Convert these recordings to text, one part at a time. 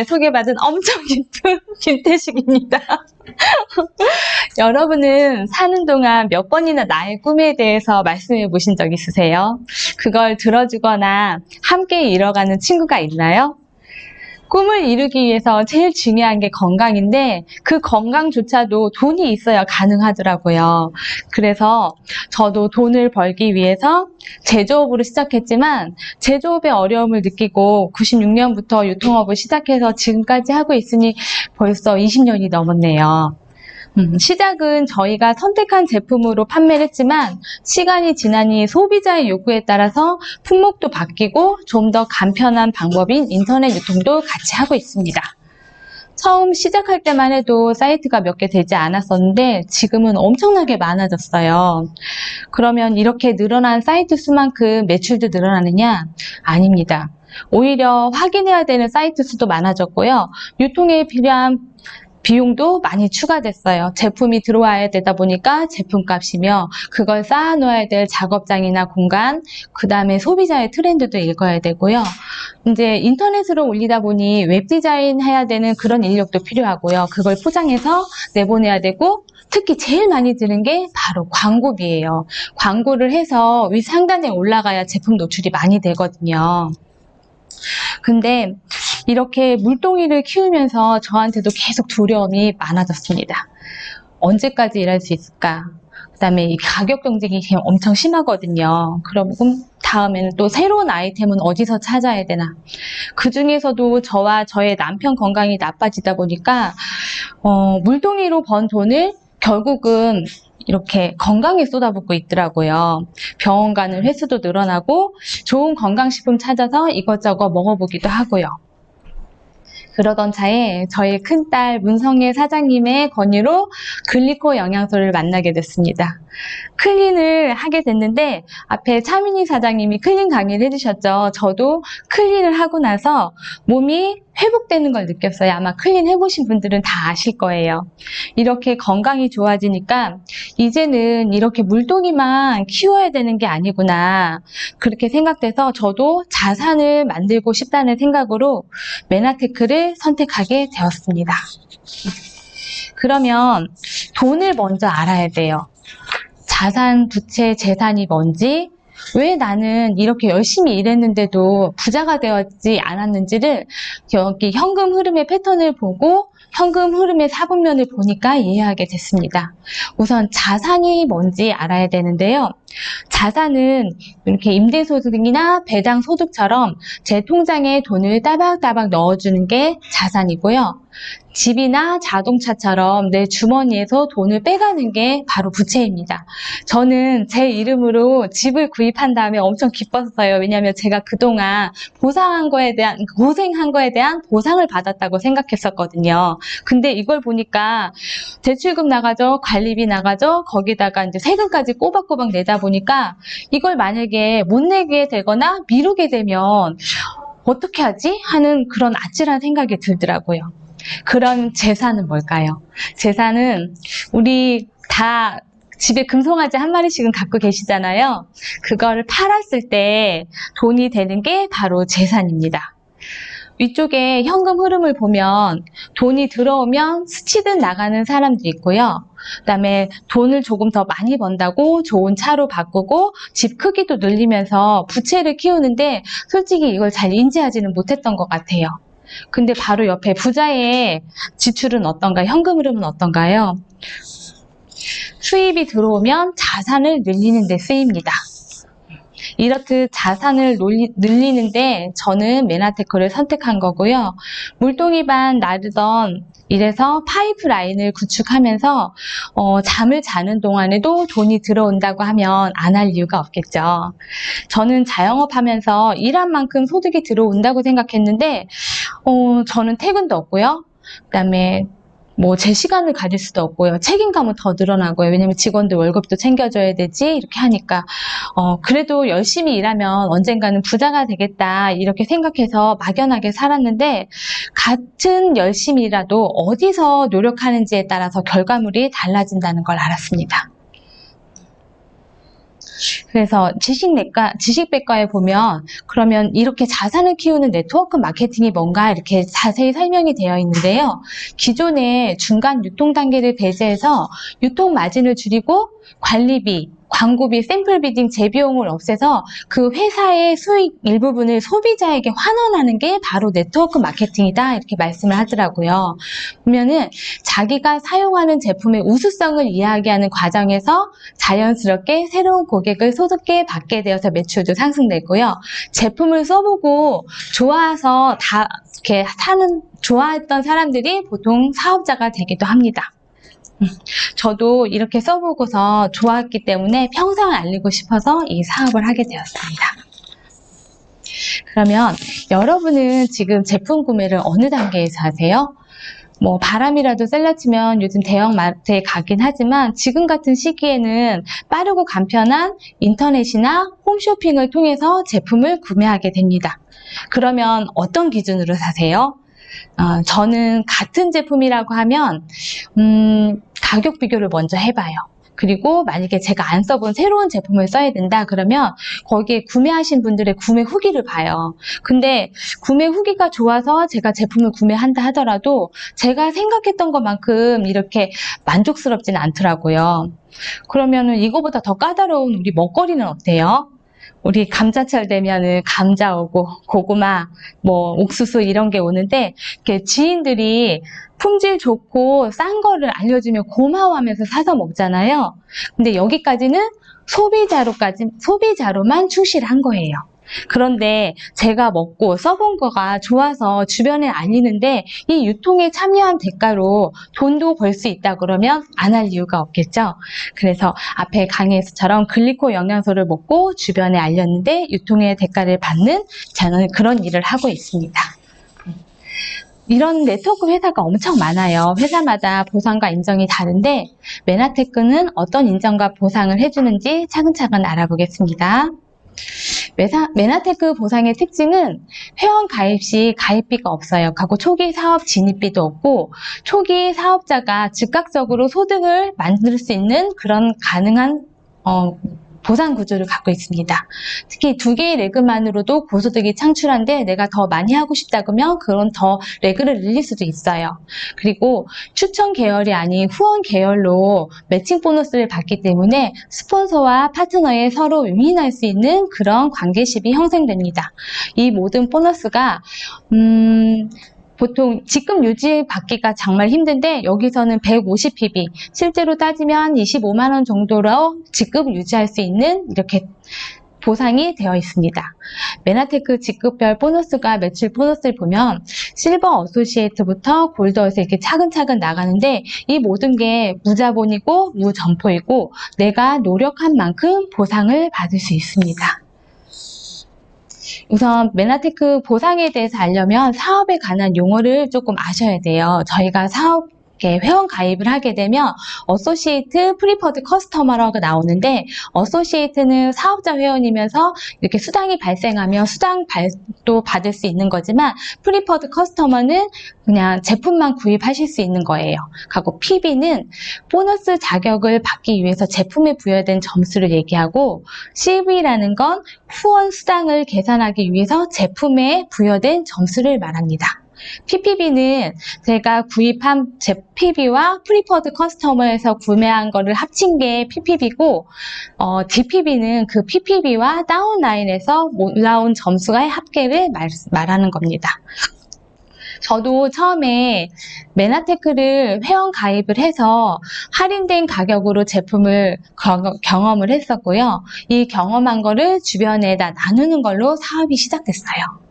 소개받은 엄청 기쁜 김태식입니다. 여러분은 사는 동안 몇 번이나 나의 꿈에 대해서 말씀해 보신 적 있으세요? 그걸 들어주거나 함께 이뤄가는 친구가 있나요? 꿈을 이루기 위해서 제일 중요한 게 건강인데 그 건강조차도 돈이 있어야 가능하더라고요. 그래서 저도 돈을 벌기 위해서 제조업으로 시작했지만 제조업의 어려움을 느끼고 96년부터 유통업을 시작해서 지금까지 하고 있으니 벌써 20년이 넘었네요. 시작은 저희가 선택한 제품으로 판매를 했지만 시간이 지나니 소비자의 요구에 따라서 품목도 바뀌고 좀 더 간편한 방법인 인터넷 유통도 같이 하고 있습니다. 처음 시작할 때만 해도 사이트가 몇 개 되지 않았었는데 지금은 엄청나게 많아졌어요. 그러면 이렇게 늘어난 사이트 수만큼 매출도 늘어나느냐? 아닙니다. 오히려 확인해야 되는 사이트 수도 많아졌고요. 유통에 필요한 비용도 많이 추가됐어요. 제품이 들어와야 되다 보니까 제품값이며 그걸 쌓아놓아야 될 작업장이나 공간, 그 다음에 소비자의 트렌드도 읽어야 되고요. 이제 인터넷으로 올리다 보니 웹디자인 해야 되는 그런 인력도 필요하고요. 그걸 포장해서 내보내야 되고 특히 제일 많이 드는 게 바로 광고비예요. 광고를 해서 위 상단에 올라가야 제품 노출이 많이 되거든요. 근데 이렇게 물동이를 키우면서 저한테도 계속 두려움이 많아졌습니다. 언제까지 일할 수 있을까? 그 다음에 이 가격 경쟁이 엄청 심하거든요. 그럼 다음에는 또 새로운 아이템은 어디서 찾아야 되나? 그 중에서도 저와 저의 남편 건강이 나빠지다 보니까 물동이로 번 돈을 결국은 이렇게 건강에 쏟아붓고 있더라고요. 병원 가는 횟수도 늘어나고 좋은 건강식품 찾아서 이것저것 먹어보기도 하고요. 그러던 차에 저희 큰딸 문성애 사장님의 권유로 글리코 영양소를 만나게 됐습니다. 클린을 하게 됐는데 앞에 차민희 사장님이 클린 강의를 해주셨죠. 저도 클린을 하고 나서 몸이 회복되는 걸 느꼈어요. 아마 클린 해보신 분들은 다 아실 거예요. 이렇게 건강이 좋아지니까 이제는 이렇게 물동이만 키워야 되는 게 아니구나 그렇게 생각돼서 저도 자산을 만들고 싶다는 생각으로 메나테크를 선택하게 되었습니다. 그러면 돈을 먼저 알아야 돼요. 자산, 부채, 재산이 뭔지, 왜 나는 이렇게 열심히 일했는데도 부자가 되었지 않았는지를 여기 현금 흐름의 패턴을 보고 현금 흐름의 사분면을 보니까 이해하게 됐습니다. 우선 자산이 뭔지 알아야 되는데요. 자산은 이렇게 임대소득이나 배당소득처럼 제 통장에 돈을 따박따박 넣어주는 게 자산이고요. 집이나 자동차처럼 내 주머니에서 돈을 빼가는 게 바로 부채입니다. 저는 제 이름으로 집을 구입한 다음에 엄청 기뻤어요. 왜냐하면 제가 그동안 고생한 거에 대한 보상을 받았다고 생각했었거든요. 근데 이걸 보니까 대출금 나가죠, 관리비 나가죠, 거기다가 이제 세금까지 꼬박꼬박 내다 보니까 이걸 만약에 못 내게 되거나 미루게 되면 어떻게 하지? 하는 그런 아찔한 생각이 들더라고요. 그런 재산은 뭘까요? 재산은 우리 다 집에 금송아지 한 마리씩은 갖고 계시잖아요. 그거를 팔았을 때 돈이 되는 게 바로 재산입니다. 위쪽에 현금 흐름을 보면 돈이 들어오면 스치듯 나가는 사람도 있고요. 그다음에 돈을 조금 더 많이 번다고 좋은 차로 바꾸고 집 크기도 늘리면서 부채를 키우는데 솔직히 이걸 잘 인지하지는 못했던 것 같아요. 근데 바로 옆에 부자의 지출은 어떤가, 현금 흐름은 어떤가요? 수입이 들어오면 자산을 늘리는 데 쓰입니다. 이렇듯 자산을 늘리는데 저는 메나테크를 선택한 거고요. 물동이반 나르던 이래서 파이프라인을 구축하면서 잠을 자는 동안에도 돈이 들어온다고 하면 안 할 이유가 없겠죠. 저는 자영업 하면서 일한 만큼 소득이 들어온다고 생각했는데 저는 퇴근도 없고요. 그다음에 뭐 제 시간을 가질 수도 없고요. 책임감은 더 늘어나고요. 왜냐면 직원들 월급도 챙겨줘야 되지 이렇게 하니까 그래도 열심히 일하면 언젠가는 부자가 되겠다 이렇게 생각해서 막연하게 살았는데 같은 열심히 일하도 어디서 노력하는지에 따라서 결과물이 달라진다는 걸 알았습니다. 그래서 지식백과에 보면 그러면 이렇게 자산을 키우는 네트워크 마케팅이 뭔가 이렇게 자세히 설명이 되어 있는데요. 기존의 중간 유통 단계를 배제해서 유통 마진을 줄이고 관리비, 광고비, 샘플비 등 재비용을 없애서 그 회사의 수익 일부분을 소비자에게 환원하는 게 바로 네트워크 마케팅이다 이렇게 말씀을 하더라고요. 보면은 자기가 사용하는 제품의 우수성을 이야기하는 과정에서 자연스럽게 새로운 고객을 손쉽게 받게 되어서 매출도 상승되고요. 제품을 써보고 좋아서 이렇게 좋아했던 사람들이 보통 사업자가 되기도 합니다. 저도 이렇게 써보고서 좋았기 때문에 평생을 알리고 싶어서 이 사업을 하게 되었습니다. 그러면 여러분은 지금 제품 구매를 어느 단계에서 하세요? 뭐 바람이라도 셀라치면 요즘 대형마트에 가긴 하지만 지금 같은 시기에는 빠르고 간편한 인터넷이나 홈쇼핑을 통해서 제품을 구매하게 됩니다. 그러면 어떤 기준으로 사세요? 저는 같은 제품이라고 하면 가격 비교를 먼저 해봐요. 그리고 만약에 제가 안 써본 새로운 제품을 써야 된다 그러면 거기에 구매하신 분들의 구매 후기를 봐요. 근데 구매 후기가 좋아서 제가 제품을 구매한다 하더라도 제가 생각했던 것만큼 이렇게 만족스럽지는 않더라고요. 그러면은 이거보다 더 까다로운 우리 먹거리는 어때요? 우리 감자철 되면은 감자 오고 고구마, 뭐 옥수수 이런 게 오는데 이렇게 지인들이 품질 좋고 싼 거를 알려주면 고마워하면서 사서 먹잖아요. 근데 여기까지는 소비자로만 출시를 한 거예요. 그런데 제가 먹고 써본 거가 좋아서 주변에 알리는데 이 유통에 참여한 대가로 돈도 벌 수 있다 그러면 안 할 이유가 없겠죠. 그래서 앞에 강의에서처럼 글리코 영양소를 먹고 주변에 알렸는데 유통의 대가를 받는 저는 그런 일을 하고 있습니다. 이런 네트워크 회사가 엄청 많아요. 회사마다 보상과 인정이 다른데 메나테크는 어떤 인정과 보상을 해주는지 차근차근 알아보겠습니다. 메나테크 보상의 특징은 회원 가입 시 가입비가 없어요. 그리고 초기 사업 진입비도 없고 초기 사업자가 즉각적으로 소득을 만들 수 있는 그런 가능한 보상 구조를 갖고 있습니다. 특히 2개의 레그만으로도 고소득이 창출한데 내가 더 많이 하고 싶다 그러면 그런 더 레그를 늘릴 수도 있어요. 그리고 추천 계열이 아닌 후원 계열로 매칭 보너스를 받기 때문에 스폰서와 파트너에 서로 윈윈할 수 있는 그런 관계십이 형성됩니다. 이 모든 보너스가 보통 직급 유지 받기가 정말 힘든데 여기서는 150pb, 실제로 따지면 25만 원 정도로 직급 유지할 수 있는 이렇게 보상이 되어 있습니다. 메나테크 직급별 보너스가 매출 보너스를 보면 실버 어소시에이트부터 골드 어서 이렇게 차근차근 나가는데 이 모든 게 무자본이고 무점포이고 내가 노력한 만큼 보상을 받을 수 있습니다. 우선 메나테크 보상에 대해서 알려면 사업에 관한 용어를 조금 아셔야 돼요. 저희가 회원 가입을 하게 되면 어소시에이트, 프리퍼드 커스터머라고 나오는데 어소시에이트는 사업자 회원이면서 이렇게 수당이 발생하면 수당도 받을 수 있는 거지만 프리퍼드 커스터머는 그냥 제품만 구입하실 수 있는 거예요. 그리고 PB는 보너스 자격을 받기 위해서 제품에 부여된 점수를 얘기하고 CV라는 건 후원 수당을 계산하기 위해서 제품에 부여된 점수를 말합니다. PPB는 제가 구입한 제 PB와 프리퍼드 커스터머에서 구매한 거를 합친 게 PPB고 DPB는 그 PPB와 다운라인에서 올라온 점수의 합계를 말하는 겁니다. 저도 처음에 메나테크를 회원 가입을 해서 할인된 가격으로 제품을 경험을 했었고요. 이 경험한 거를 주변에다 나누는 걸로 사업이 시작됐어요.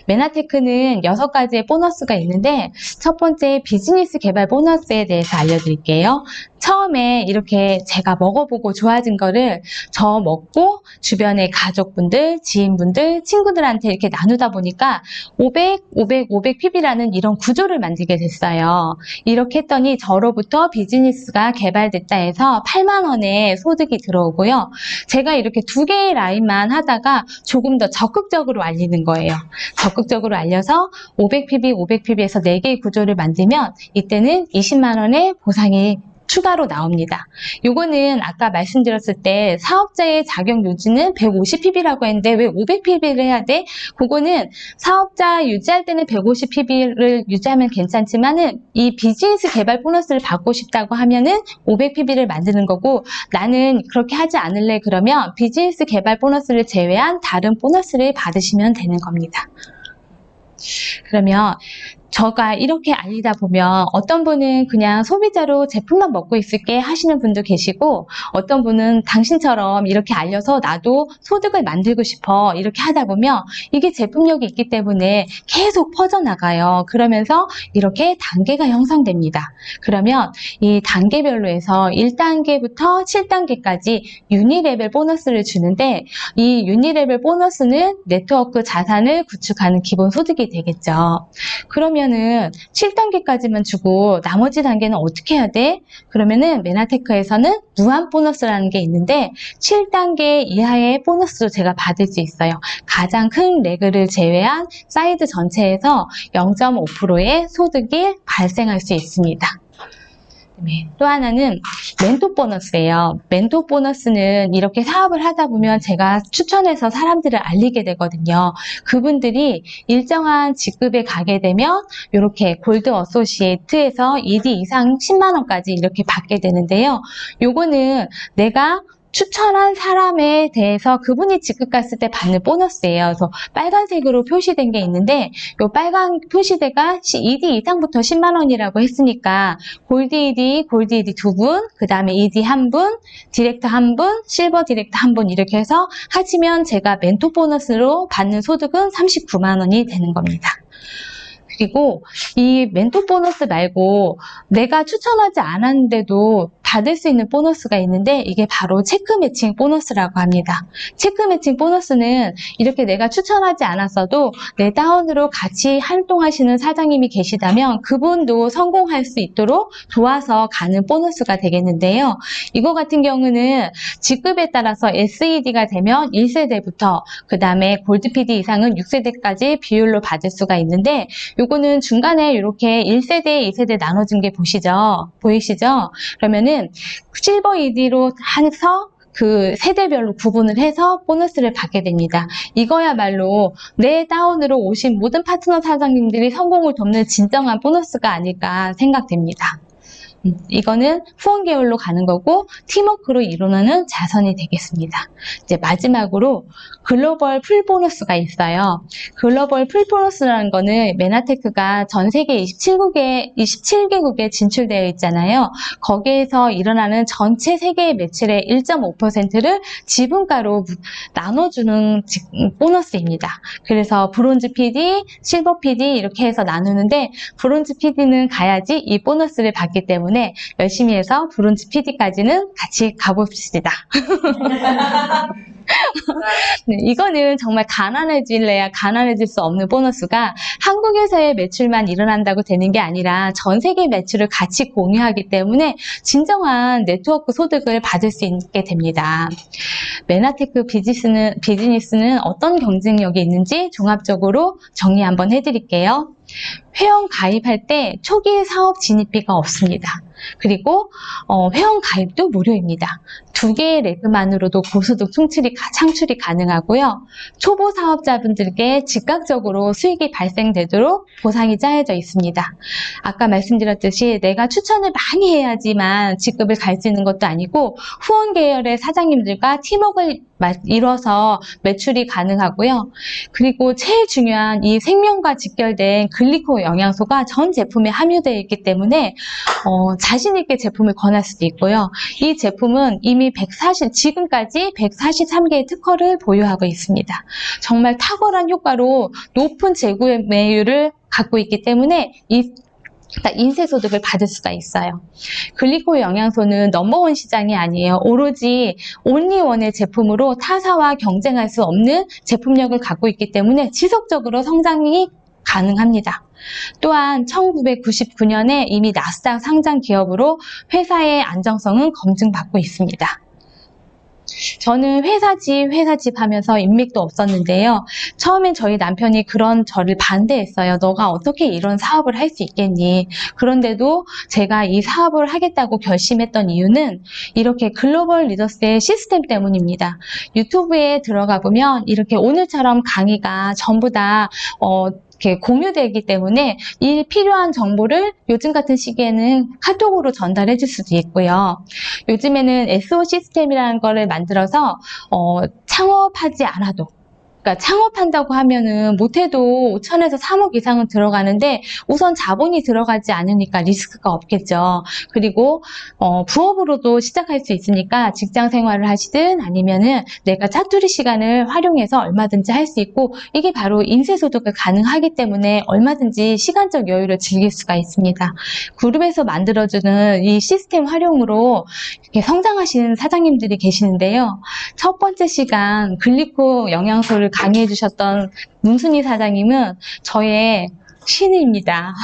메나테크는 6가지의 보너스가 있는데 첫 번째 비즈니스 개발 보너스에 대해서 알려드릴게요. 처음에 이렇게 제가 먹어보고 좋아진 거를 저 먹고 주변의 가족분들, 지인분들, 친구들한테 이렇게 나누다 보니까 500, 500, 500 PB라는 이런 구조를 만들게 됐어요. 이렇게 했더니 저로부터 비즈니스가 개발됐다 해서 8만 원의 소득이 들어오고요. 제가 이렇게 2개의 라인만 하다가 조금 더 적극적으로 알리는 거예요. 적극적으로 알려서 500PB, 500PB에서 4개의 구조를 만들면 이때는 20만 원의 보상이 추가로 나옵니다. 요거는 아까 말씀드렸을 때 사업자의 자격 요지는 150ppb라고 했는데 왜 500ppb를 해야 돼? 그거는 사업자 유지할 때는 150ppb를 유지하면 괜찮지만은 이 비즈니스 개발 보너스를 받고 싶다고 하면은 500ppb를 만드는 거고, 나는 그렇게 하지 않을래 그러면 비즈니스 개발 보너스를 제외한 다른 보너스를 받으시면 되는 겁니다. 그러면 제가 이렇게 알리다 보면 어떤 분은 그냥 소비자로 제품만 먹고 있을게 하시는 분도 계시고, 어떤 분은 당신처럼 이렇게 알려서 나도 소득을 만들고 싶어 이렇게 하다 보면 이게 제품력이 있기 때문에 계속 퍼져나가요. 그러면서 이렇게 단계가 형성됩니다. 그러면 이 단계별로 해서 1단계부터 7단계까지 유니레벨 보너스를 주는데, 이 유니레벨 보너스는 네트워크 자산을 구축하는 기본 소득이 되겠죠. 그러면은 7단계까지만 주고 나머지 단계는 어떻게 해야 돼? 그러면은 메나테크에서는 무한 보너스라는 게 있는데 7단계 이하의 보너스도 제가 받을 수 있어요. 가장 큰 레그를 제외한 사이드 전체에서 0.5%의 소득이 발생할 수 있습니다. 네, 또 하나는 멘토 보너스예요. 멘토 보너스는 이렇게 사업을 하다 보면 제가 추천해서 사람들을 알리게 되거든요. 그분들이 일정한 직급에 가게 되면 이렇게 골드 어소시에이트에서 ED 이상 10만 원까지 이렇게 받게 되는데요. 요거는 내가 추천한 사람에 대해서 그분이 직급 갔을 때 받는 보너스예요. 그래서 빨간색으로 표시된 게 있는데 이 빨간 표시대가 ED 이상부터 10만 원이라고 했으니까 골드 ED, 골드 ED 2분, 그 다음에 ED 1분, 디렉터 1분, 실버 디렉터 1분 이렇게 해서 하시면 제가 멘토 보너스로 받는 소득은 39만 원이 되는 겁니다. 그리고 이 멘토 보너스 말고 내가 추천하지 않았는데도 받을 수 있는 보너스가 있는데 이게 바로 체크 매칭 보너스라고 합니다. 체크 매칭 보너스는 이렇게 내가 추천하지 않았어도 내 다운으로 같이 활동하시는 사장님이 계시다면 그분도 성공할 수 있도록 도와서 가는 보너스가 되겠는데요. 이거 같은 경우는 직급에 따라서 SED가 되면 1세대부터 그 다음에 골드 PD 이상은 6세대까지 비율로 받을 수가 있는데 요거는 중간에 이렇게 1세대, 2세대 나눠진 게 보이시죠? 그러면은 실버 ED로 해서 그 세대별로 구분을 해서 보너스를 받게 됩니다. 이거야말로 내 다운으로 오신 모든 파트너 사장님들이 성공을 돕는 진정한 보너스가 아닐까 생각됩니다. 이거는 후원 계열로 가는 거고 팀워크로 이루어나는 자선이 되겠습니다. 이제 마지막으로 글로벌 풀 보너스가 있어요. 글로벌 풀 보너스라는 거는 메나테크가 전 세계 27개국에 진출되어 있잖아요. 거기에서 일어나는 전체 세계의 매출의 1.5%를 지분가로 나눠주는 보너스입니다. 그래서 브론즈 PD, 실버 PD 이렇게 해서 나누는데 브론즈 PD는 가야지 이 보너스를 받기 때문에 열심히 해서 브론즈 PD까지는 같이 가봅시다. 네, 이거는 정말 가난해질래야 가난해질 수 없는 보너스가 한국에서의 매출만 일어난다고 되는 게 아니라 전 세계 매출을 같이 공유하기 때문에 진정한 네트워크 소득을 받을 수 있게 됩니다. 메나테크 비즈니스는 어떤 경쟁력이 있는지 종합적으로 정리 한번 해드릴게요. 회원 가입할 때 초기 사업 진입비가 없습니다. 그리고 회원 가입도 무료입니다. 2개의 레그만으로도 고소득 창출이 가능하고요. 초보 사업자분들께 즉각적으로 수익이 발생되도록 보상이 짜여져 있습니다. 아까 말씀드렸듯이 내가 추천을 많이 해야지만 직급을 갈 수 있는 것도 아니고 후원 계열의 사장님들과 팀워크를 이뤄서 매출이 가능하고요. 그리고 제일 중요한 이 생명과 직결된 글리코 영양소가 전 제품에 함유되어 있기 때문에 자신 있게 제품을 권할 수도 있고요. 이 제품은 이미 지금까지 143개의 특허를 보유하고 있습니다. 정말 탁월한 효과로 높은 재구매율을 갖고 있기 때문에 인쇄소득을 받을 수가 있어요. 글리코 영양소는 넘버원 시장이 아니에요. 오로지 온리원의 제품으로 타사와 경쟁할 수 없는 제품력을 갖고 있기 때문에 지속적으로 성장이 가능합니다. 또한 1999년에 이미 나스닥 상장 기업으로 회사의 안정성은 검증받고 있습니다. 저는 회사 집 하면서 인맥도 없었는데요. 처음엔 저희 남편이 그런 저를 반대했어요. 너가 어떻게 이런 사업을 할 수 있겠니? 그런데도 제가 이 사업을 하겠다고 결심했던 이유는 이렇게 글로벌 리더스의 시스템 때문입니다. 유튜브에 들어가 보면 이렇게 오늘처럼 강의가 전부 다 이렇게 공유되기 때문에 이 필요한 정보를 요즘 같은 시기에는 카톡으로 전달해 줄 수도 있고요. 요즘에는 SO 시스템이라는 거를 만들어서 창업하지 않아도, 그러니까 창업한다고 하면은 못해도 5천에서 3억 이상은 들어가는데 우선 자본이 들어가지 않으니까 리스크가 없겠죠. 그리고 부업으로도 시작할 수 있으니까 직장 생활을 하시든 아니면은 내가 짜투리 시간을 활용해서 얼마든지 할 수 있고, 이게 바로 인쇄소득이 가능하기 때문에 얼마든지 시간적 여유를 즐길 수가 있습니다. 그룹에서 만들어주는 이 시스템 활용으로 이렇게 성장하시는 사장님들이 계시는데요. 첫 번째 시간 글리코 영양소를 강의해 주셨던 문순희 사장님은 저의 신입니다.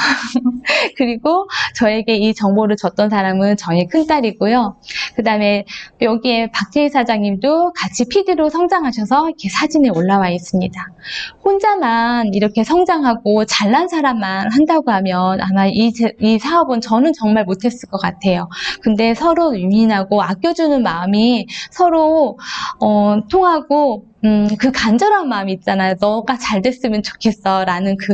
그리고 저에게 이 정보를 줬던 사람은 저의 큰딸이고요. 그 다음에 여기에 박재희 사장님도 같이 PD로 성장하셔서 이렇게 사진에 올라와 있습니다. 혼자만 이렇게 성장하고 잘난 사람만 한다고 하면 아마 이 사업은 저는 정말 못했을 것 같아요. 근데 서로 유인하고 아껴주는 마음이 서로 통하고 그 간절한 마음이 있잖아요. 너가 잘 됐으면 좋겠어 라는 그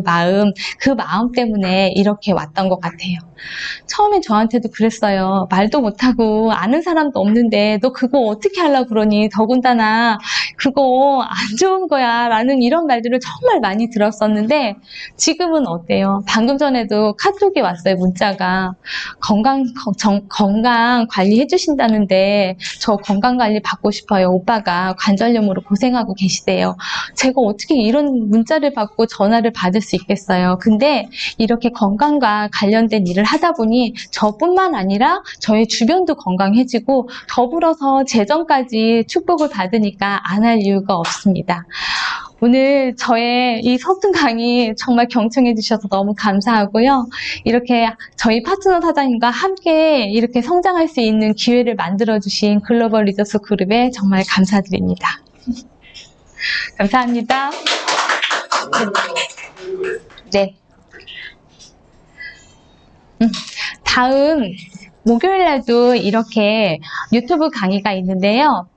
마음 때문에 이렇게 왔던 것 같아요. 처음에 저한테도 그랬어요. 말도 못하고 아는 사람도 없는데 너 그거 어떻게 하려고 그러니? 더군다나 그거 안 좋은 거야 라는 이런 말들을 정말 많이 들었었는데 지금은 어때요? 방금 전에도 카톡이 왔어요. 문자가 건강 관리해 주신다는데 저 건강 관리 받고 싶어요. 오빠가 관절염으로 고생하고 계시대요. 제가 어떻게 이런 문자를 받고 전화를 받을 수 있겠어요. 근데 이렇게 건강과 관련된 일을 하다 보니 저뿐만 아니라 저의 주변도 건강해지고 더불어서 재정까지 축복을 받으니까 안 할 이유가 없습니다. 오늘 저의 이 서툰 강의 정말 경청해 주셔서 너무 감사하고요. 이렇게 저희 파트너 사장님과 함께 이렇게 성장할 수 있는 기회를 만들어 주신 글로벌 리더스 그룹에 정말 감사드립니다. 감사합니다. 네. 다음 목요일날도 이렇게 유튜브 강의가 있는데요.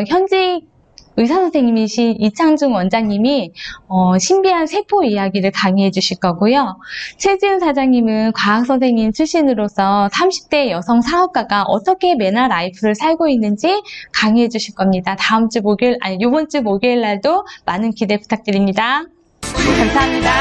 현직 의사 선생님이신 이창중 원장님이 신비한 세포 이야기를 강의해 주실 거고요. 최지은 사장님은 과학 선생님 출신으로서 30대 여성 사업가가 어떻게 메나 라이프를 살고 있는지 강의해 주실 겁니다. 이번 주 목요일 날도 많은 기대 부탁드립니다. 감사합니다.